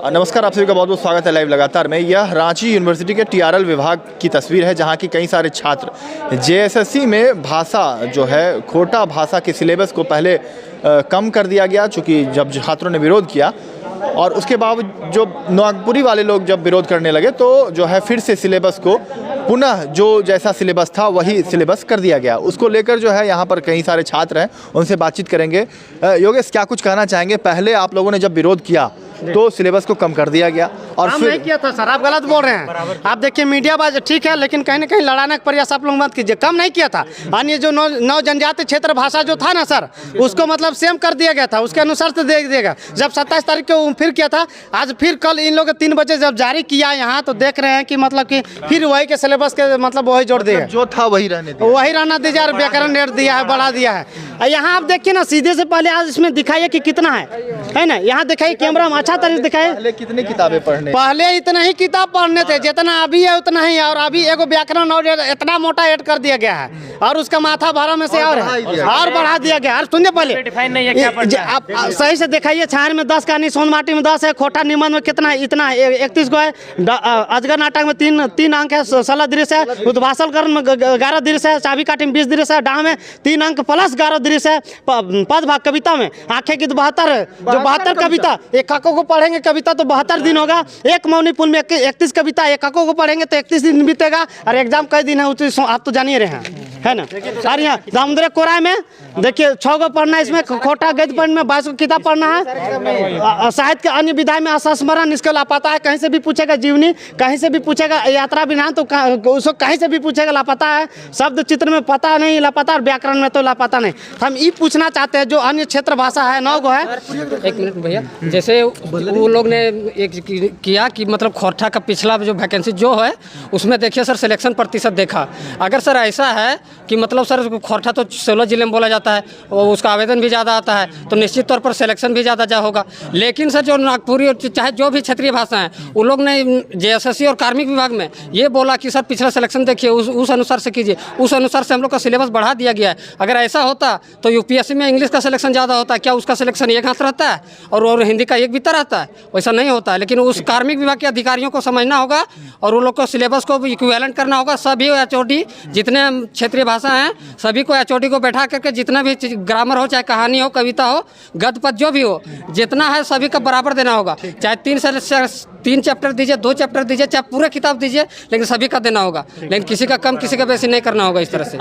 नमस्कार, आप सभी का बहुत बहुत स्वागत है लाइव लगातार में। यह रांची यूनिवर्सिटी के टीआरएल विभाग की तस्वीर है, जहां की कई सारे छात्र जेएसएससी में भाषा जो है, खोटा भाषा के सिलेबस को पहले कम कर दिया गया, चूँकि जब छात्रों ने विरोध किया और उसके बाद जो नागपुरी वाले लोग जब विरोध करने लगे तो जो है फिर से सिलेबस को पुनः जो जैसा सिलेबस था वही सिलेबस कर दिया गया। उसको लेकर जो है यहाँ पर कई सारे छात्र हैं, उनसे बातचीत करेंगे। योगेश, क्या कुछ कहना चाहेंगे? पहले आप लोगों ने जब विरोध किया तो सिलेबस को कम कर दिया गया और हम फिर नहीं किया था सर, आप गलत बोल रहे हैं। आप देखिए मीडिया बात ठीक है, लेकिन कहीं ना कहीं लड़ाने का प्रयास आप लोग मत कीजिए। कम नहीं किया था। अन्य जो नौ जनजातीय क्षेत्र भाषा जो था ना सर, उसको मतलब सेम कर दिया गया था, उसके अनुसार से दे दिएगा। जब 27 तारीख को फिर किया था, आज फिर कल इन लोग 3 बजे जब जारी किया यहाँ, तो देख रहे हैं कि मतलब कि फिर वही के सिलेबस के मतलब वही जोड़ दिया, जो था वही रहने दिया, वही रहना दीजिए और व्याकरण रेट दिया है, बढ़ा दिया है। यहाँ आप देखिए ना, सीधे से पहले आज इसमें दिखाइए कि कितना है ना। यहाँ दिखाइए, कैमरा में अच्छा तरीके दिखाइए। कितनी किताबें पढ़ने? पहले इतना ही किताब पढ़ने थे जितना अभी है उतना ही, और अभी एगो व्याकरण और इतना मोटा ऐड कर दिया गया है, और उसका माथा 12 में से और बढ़ा दिया गया। और सुनिए पहले डिफाइन नहीं है क्या पढ़ना है। आप सही से दिखाइए। छार में 10 कहानी, सोनमाटी में 10 है, खोटा निबंध में कितना है? इतना 31 को है। अजगर नाटक में 3 अंक है, 16 दृश्य है। उद्भाषण कर्ण में 11 दृश्य है। चाबी काटी में 20 दृश्य है। डाह में 3 अंक प्लस 11 दृश्य है। पद भाग कविता में आंखें की 72 है, जो 72 कविता। एक काको को पढ़ेंगे कविता तो 72 दिन होगा। एक मौनी पुल में 31 कविता, एक काको को पढ़ेंगे तो 31 दिन बीतेगा। और एग्जाम कई दिन है आप तो जान ही रहे हैं, है ना। और यहाँ दामोदर कोराय में देखिए 6 गो पढ़ना है, इसमें खोटा गद्य पढ़ने में 22 किताब पढ़ना है। साहित्य के अन्य विधाएं में असंस्मरण, इसको लापता है। कहीं से भी पूछेगा जीवनी, कहीं से भी पूछेगा यात्रा विधान, तो उसको कहीं से भी पूछेगा लापता है। शब्द चित्र में पता नहीं लापता, और व्याकरण में तो लापता नहीं। हम ये पूछना चाहते हैं, जो अन्य क्षेत्र भाषा है 9 गो है। एक मिनट भैया, जैसे वो लोग ने एक किया कि मतलब खोटा का पिछला जो वैकेंसी जो है उसमें देखिए सर सिलेक्शन प्रतिशत देखा। अगर सर ऐसा है कि मतलब सर खोटा तो 16 जिले में बोला जाता है और उसका आवेदन भी ज़्यादा आता है, तो निश्चित तौर पर सिलेक्शन भी ज़्यादा होगा। लेकिन सर जो नागपुरी चाहे जो भी क्षेत्रीय भाषा हैं, उन लोग ने जेएसएससी और कार्मिक विभाग में ये बोला कि सर पिछला सिलेक्शन देखिए, उस अनुसार से कीजिए। उस अनुसार से हम लोग का सिलेबस बढ़ा दिया गया है। अगर ऐसा होता तो यूपीएससी में इंग्लिश का सिलेक्शन ज़्यादा होता है, क्या उसका सिलेक्शन एक हाथ रहता है और हिंदी का एक बीता रहता है? वैसा नहीं होता है। लेकिन उस कार्मिक विभाग के अधिकारियों को समझना होगा और उन लोग को सिलेबस को भी इक्विवेलेंट करना होगा। सभी एचओडी जितने क्षेत्रीय भाषा हैं सभी को एचओडी को बैठा करके जितना भी ग्रामर हो, चाहे कहानी हो, कविता हो, गद्य पद जो भी हो, जितना है सभी का बराबर देना होगा। चाहे 3 चैप्टर दीजिए, 2 चैप्टर दीजिए, चाहे पूरे किताब दीजिए, लेकिन सभी का देना होगा। लेकिन किसी का कम किसी का बेसी नहीं करना होगा। इस तरह से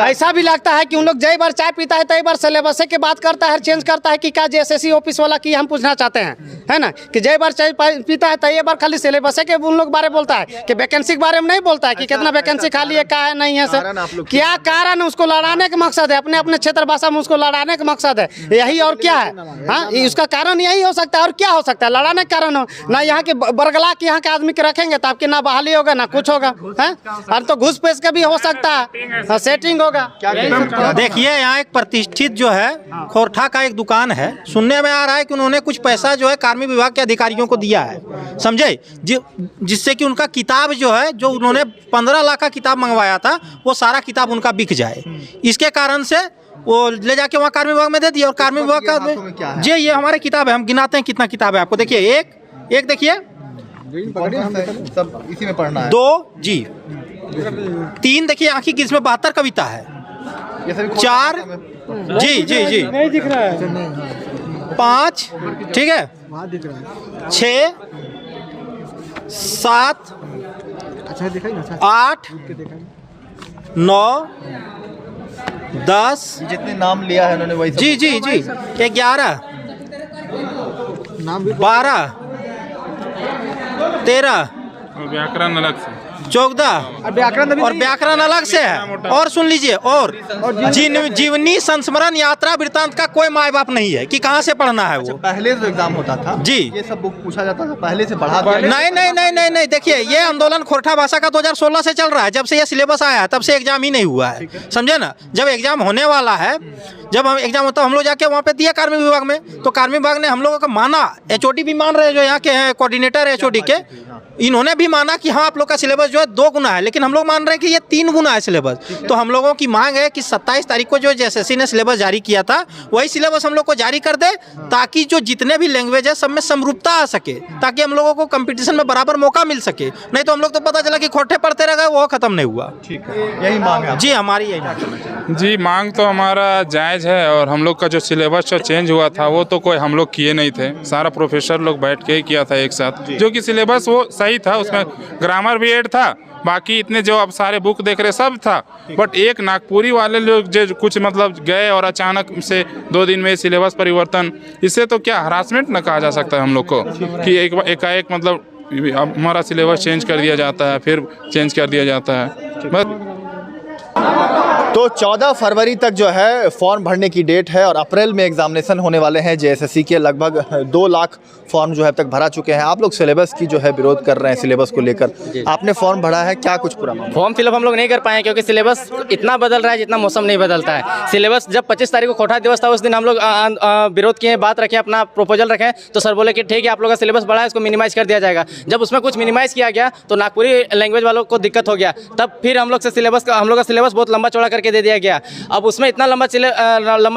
ऐसा भी लगता है कि उन लोग जय बार चाय पीता है तय बार सिलेबस के बात करता है, चेंज करता है कि क्या जेएसएससी ऑफिस वाला की हम पूछना चाहते हैं, है ना, कि जय बार चाय पीता है तय बार खाली सिलेबस के उन लोग बारे बोलता है, कि वैकेंसी के बारे में नहीं बोलता है कि कितना वैकेंसी खाली है, क्या है नहीं है। सर क्या कारण है? उसको लड़ाने का मकसद है, अपने अपने क्षेत्र भाषा में उसको लड़ाने का मकसद है, यही और क्या है? हाँ, उसका कारण यही हो सकता है, और क्या हो सकता है? लड़ाने का कारण हो ना। यहाँ के बरगला के यहाँ के आदमी के रखेंगे तो आपकी ना बहाली होगा ना कुछ होगा, है। और तो घुस पैस का भी हो सकता है, सेटिंग होगा। देखिए, यहाँ एक प्रतिष्ठित जो है खोरठा का एक दुकान है। सुनने में आ रहा है कि उन्होंने कुछ पैसा जो है कार्मिक विभाग के अधिकारियों को दिया है, समझे, जिससे कि उनका किताब जो है, जो उन्होंने 15 लाख का किताब मंगवाया था, वो सारा किताब उनका बिक जाए। इसके कारण से वो ले जाके वहाँ कार्मिक विभाग में दे दिया। और कार्मिक विभाग का जी, ये हमारे किताब है, हम गिनाते हैं कितना किताब है आपको। देखिए, एक देखिए, सब इसी में पढ़ना है। 2 जी, 3 देखिए आँखी की, इसमें 72 कविता है। 4 जी जी जी नहीं दिख रहा है। 5 ठीक है, 6 7 8 9 10 जितने नाम लिया है उन्होंने वही सब। जी जी जी 11 12 13 व्याकरण अलग से 14 और व्याकरण अलग से है। और सुन लीजिए, और जीवनी संस्मरण यात्रा वृत्तांत का कोई माँ बाप नहीं है कि कहाँ से पढ़ना है। वो पहले जो एग्जाम होता था जी, ये सब बुक पूछा जाता था, पहले से बढ़ा दिया। नहीं नहीं नहीं नहीं नहीं, देखिए, ये आंदोलन खोरठा भाषा का 2016 से चल रहा है। जब से ये सिलेबस आया है तब से एग्जाम ही नहीं हुआ है, समझे ना। जब एग्जाम होने वाला है, जब हम एग्जाम होता है, हम लोग जाके वहाँ पे दिए कार्मिक विभाग में, तो कार्मिक विभाग ने हम लोगों का माना। एचओडी भी मान रहे हैं, जो यहाँ के हैं कोऑर्डिनेटर एचओडी के, इन्होंने भी माना कि हाँ आप लोग का सिलेबस जो है 2 गुना है, लेकिन हम लोग मान रहे हैं कि ये 3 गुना है सिलेबस। तो हम लोगों की मांग है कि 27 तारीख को जो JSSC ने सिलेबस जारी किया था वही सिलेबस हम लोग को जारी कर दे, ताकि जो जितने भी लैंग्वेज है सब में समरूपता आ सके, ताकि हम लोगों को कंपटीशन में बराबर मौका मिल सके। नहीं तो हम लोग तो पता चला कि खोटे पढ़ते रह गए, वो खत्म नहीं हुआ। ठीक है, यही मांग है जी, हमारी यही मांग है। जी, मांग तो हमारा जायज़ है, और हम लोग का जो सिलेबस जो चेंज हुआ था वो तो कोई हम लोग किए नहीं थे, सारा प्रोफेसर लोग बैठ के ही किया था एक साथ, जो कि सिलेबस वो सही था, उसमें ग्रामर भी ऐड था, बाकी इतने जो अब सारे बुक देख रहे सब था। बट एक नागपुरी वाले लोग जो कुछ मतलब गए और अचानक से 2 दिन में सिलेबस परिवर्तन, इससे तो क्या हरासमेंट न कहा जा सकता है हम लोग को, कि एकाएक मतलब हमारा सिलेबस चेंज कर दिया जाता है, फिर चेंज कर दिया जाता है। बस तो 14 फरवरी तक जो है फॉर्म भरने की डेट है और अप्रैल में एग्जामिनेशन होने वाले हैं। JSSC के लगभग 2 लाख फॉर्म जो है अब तक भरा चुके हैं। आप लोग सिलेबस की जो है विरोध कर रहे हैं, सिलेबस को लेकर आपने फॉर्म भरा है, क्या कुछ पूरा मामला? फॉर्म फिलअप हम लोग नहीं कर पाए क्योंकि सिलेबस इतना बदल रहा है जितना मौसम नहीं बदलता है। सिलेबस जब 25 तारीख को कोटा दिवस था उस दिन हम लोग विरोध किए, बात रखें, अपना प्रोपोजल रखें, तो सर बोले कि ठीक है आप लोग का सिलेबस बड़ा है, इसको मिनिमाइज कर दिया जाएगा। जब उसमें कुछ मिनिमाइज किया गया तो नागपुरी लैंग्वेज वालों को दिक्कत हो गया, तब फिर हम लोग का सिलेबस बहुत लंबा चौड़ा करके दे दिया गया। अब उसमें इतना लंबा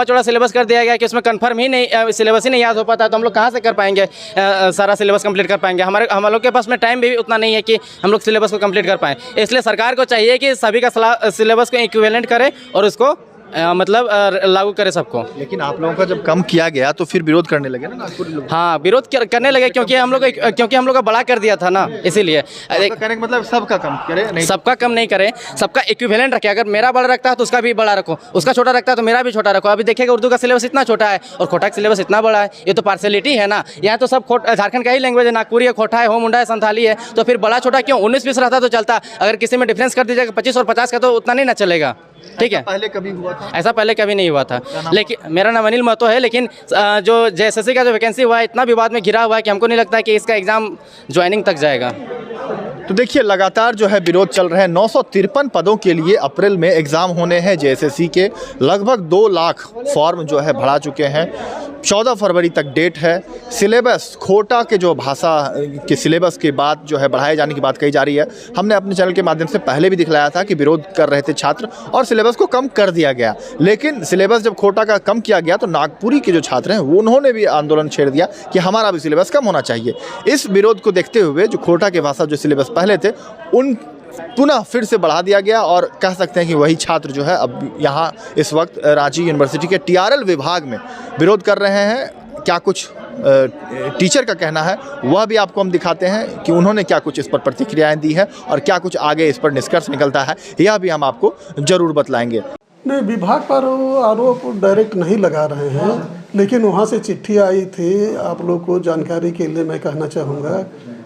चौड़ा सिलेबस कर दिया गया कि उसमें कंफर्म ही नहीं, सिलेबस ही नहीं याद हो पाता, तो हम लोग कहाँ से कर पाएंगे, सारा सिलेबस कंप्लीट कर पाएंगे? हम लोग के पास में टाइम भी उतना नहीं है कि हम लोग सिलेबस को कंप्लीट कर पाएँ। इसलिए सरकार को चाहिए कि सभी का सिलेबस को इक्विवेलेंट करे और उसको मतलब लागू करे सबको। लेकिन आप लोगों का जब कम किया गया तो फिर विरोध करने लगे ना नागपुरी लोग? हाँ, विरोध करने लगे क्योंकि हम लोग का बड़ा कर दिया था ना, इसीलिए। कहने का मतलब सबका कम करे नहीं, सबका कम नहीं करे, सबका इक्विवेलेंट रखे। अगर मेरा बड़ा रखता है तो उसका भी बड़ा रखो, उसका छोटा रखता है तो मेरा भी छोटा रखो। अभी देखिएगा उर्दू का सिलेबस इतना छोटा है और खोटा का सिलेबस इतना बड़ा है, ये तो पार्शलिटी है ना। यहाँ तो सब झारखंड का ही लैंग्वेज है, नागपुरी है, खोटा है, हो मुंडा है, संथाली है, तो फिर बड़ा छोटा क्यों? 19-20 रहता तो चलता। अगर किसी में डिफरेंस कर दीजिएगा 25 और 50 का तो उतना नहीं ना चलेगा। ठीक है, पहले कभी हुआ था ऐसा? पहले कभी नहीं हुआ था। लेकिन मेरा नाम अनिल महतो है, लेकिन जो JSSC का जो वैकेंसी हुआ है इतना विवाद में घिरा हुआ है कि हमको नहीं लगता कि इसका एग्ज़ाम ज्वाइनिंग तक जाएगा। तो देखिए लगातार जो है विरोध चल रहे हैं। 953 पदों के लिए अप्रैल में एग्ज़ाम होने हैं JSSC के। लगभग 2 लाख फॉर्म जो है भरा चुके हैं। 14 फरवरी तक डेट है। सिलेबस खोटा के जो भाषा के सिलेबस के बाद जो है बढ़ाए जाने की बात कही जा रही है। हमने अपने चैनल के माध्यम से पहले भी दिखलाया था कि विरोध कर रहे थे छात्र और सिलेबस को कम कर दिया गया। लेकिन सिलेबस जब खोटा का कम किया गया तो नागपुरी के जो छात्र हैं वो उन्होंने भी आंदोलन छेड़ दिया कि हमारा भी सिलेबस कम होना चाहिए। इस विरोध को देखते हुए जो खोटा के भाषा जो सिलेबस पहले थे उन पुनः फिर से बढ़ा दिया गया और कह सकते हैं कि वही छात्र जो है अब यहाँ इस वक्त रांची यूनिवर्सिटी के TRL विभाग में विरोध कर रहे हैं। क्या कुछ टीचर का कहना है वह भी आपको हम दिखाते हैं कि उन्होंने क्या कुछ इस पर प्रतिक्रियाएं दी है और क्या कुछ आगे इस पर निष्कर्ष निकलता है, यह भी हम आपको ज़रूर बतलाएंगे। नहीं, विभाग पर आरोप डायरेक्ट नहीं लगा रहे हैं, लेकिन वहाँ से चिट्ठी आई थी। आप लोग को जानकारी के लिए मैं कहना चाहूँगा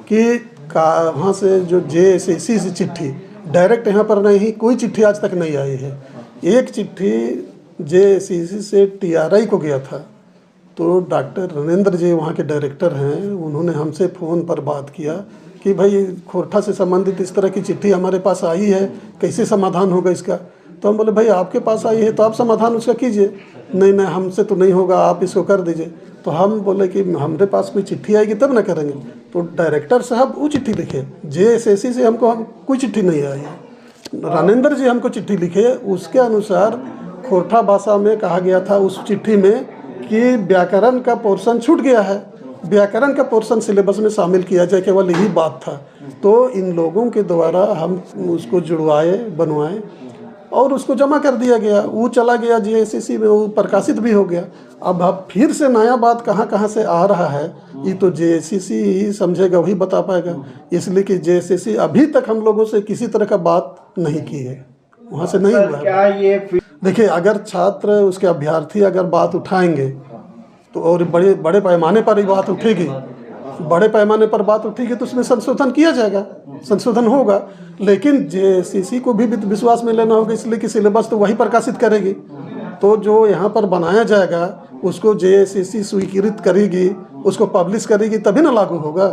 कि वहाँ से जो JSSC से चिट्ठी डायरेक्ट यहाँ पर नहीं, कोई चिट्ठी आज तक नहीं आई है। एक चिट्ठी JSSC से TRI को गया था, तो डॉक्टर रणेंद्र जी वहाँ के डायरेक्टर हैं, उन्होंने हमसे फ़ोन पर बात किया कि भाई खोरठा से संबंधित इस तरह की चिट्ठी हमारे पास आई है, कैसे समाधान होगा इसका? तो हम बोले भाई आपके पास आई है तो आप समाधान उसका कीजिए। नहीं नहीं, हमसे तो नहीं होगा, आप इसको कर दीजिए। तो हम बोले कि हमारे पास कोई चिट्ठी आएगी तब ना करेंगे। तो डायरेक्टर साहब वो चिट्ठी लिखे, JSSC से हमको कोई चिट्ठी नहीं आई है। रणेंद्र जी हमको चिट्ठी लिखे, उसके अनुसार खोरठा भाषा में कहा गया था उस चिट्ठी में कि व्याकरण का पोर्शन छूट गया है, व्याकरण का पोर्शन सिलेबस में शामिल किया जाए, केवल यही बात था। तो इन लोगों के द्वारा हम उसको जुड़वाए, बनवाए और उसको जमा कर दिया गया। वो चला गया JSSC में, वो प्रकाशित भी हो गया। अब फिर से नया बात कहाँ से आ रहा है ये तो JSSC ही समझेगा, वही बता पाएगा। इसलिए कि JSSC अभी तक हम लोगों से किसी तरह का बात नहीं की है, वहाँ से नहीं हुआ है। देखिए, अगर छात्र उसके अभ्यर्थी अगर बात उठाएंगे तो और बड़े पैमाने पर ही बात उठेगी, बड़े पैमाने पर बात उठेगी तो उसमें संशोधन किया जाएगा, संशोधन होगा। लेकिन JSSC को भी विश्वास में लेना होगा, इसलिए कि सिलेबस तो वही प्रकाशित करेगी। तो जो यहाँ पर बनाया जाएगा उसको JSSC स्वीकृत करेगी, उसको पब्लिश करेगी, तभी ना लागू होगा।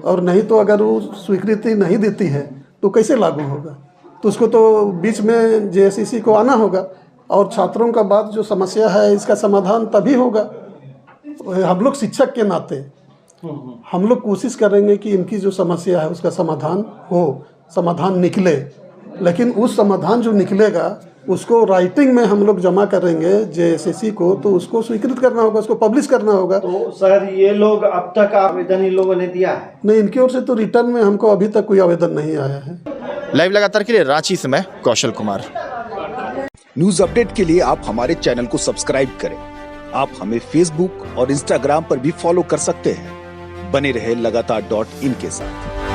और नहीं तो अगर वो स्वीकृति नहीं देती है तो कैसे लागू होगा? तो उसको तो बीच में JSSC को आना होगा और छात्रों का बात जो समस्या है इसका समाधान तभी होगा। हम लोग शिक्षक के नाते हम लोग कोशिश करेंगे कि इनकी जो समस्या है उसका समाधान हो, समाधान निकले, लेकिन उस समाधान जो निकलेगा उसको राइटिंग में हम लोग जमा करेंगे जेएसएससी को, तो उसको स्वीकृत करना होगा, उसको पब्लिश करना होगा। तो सर ये लोग अब तक आवेदन इन लोगों ने दिया है? नहीं, इनकी ओर से तो रिटर्न में हमको अभी तक कोई आवेदन नहीं आया है। लाइव लगातार के लिए रांची से मैं कौशल कुमार। न्यूज अपडेट के लिए आप हमारे चैनल को सब्सक्राइब करें। आप हमें फेसबुक और इंस्टाग्राम पर भी फॉलो कर सकते हैं। बने रहे लगातार .in के साथ।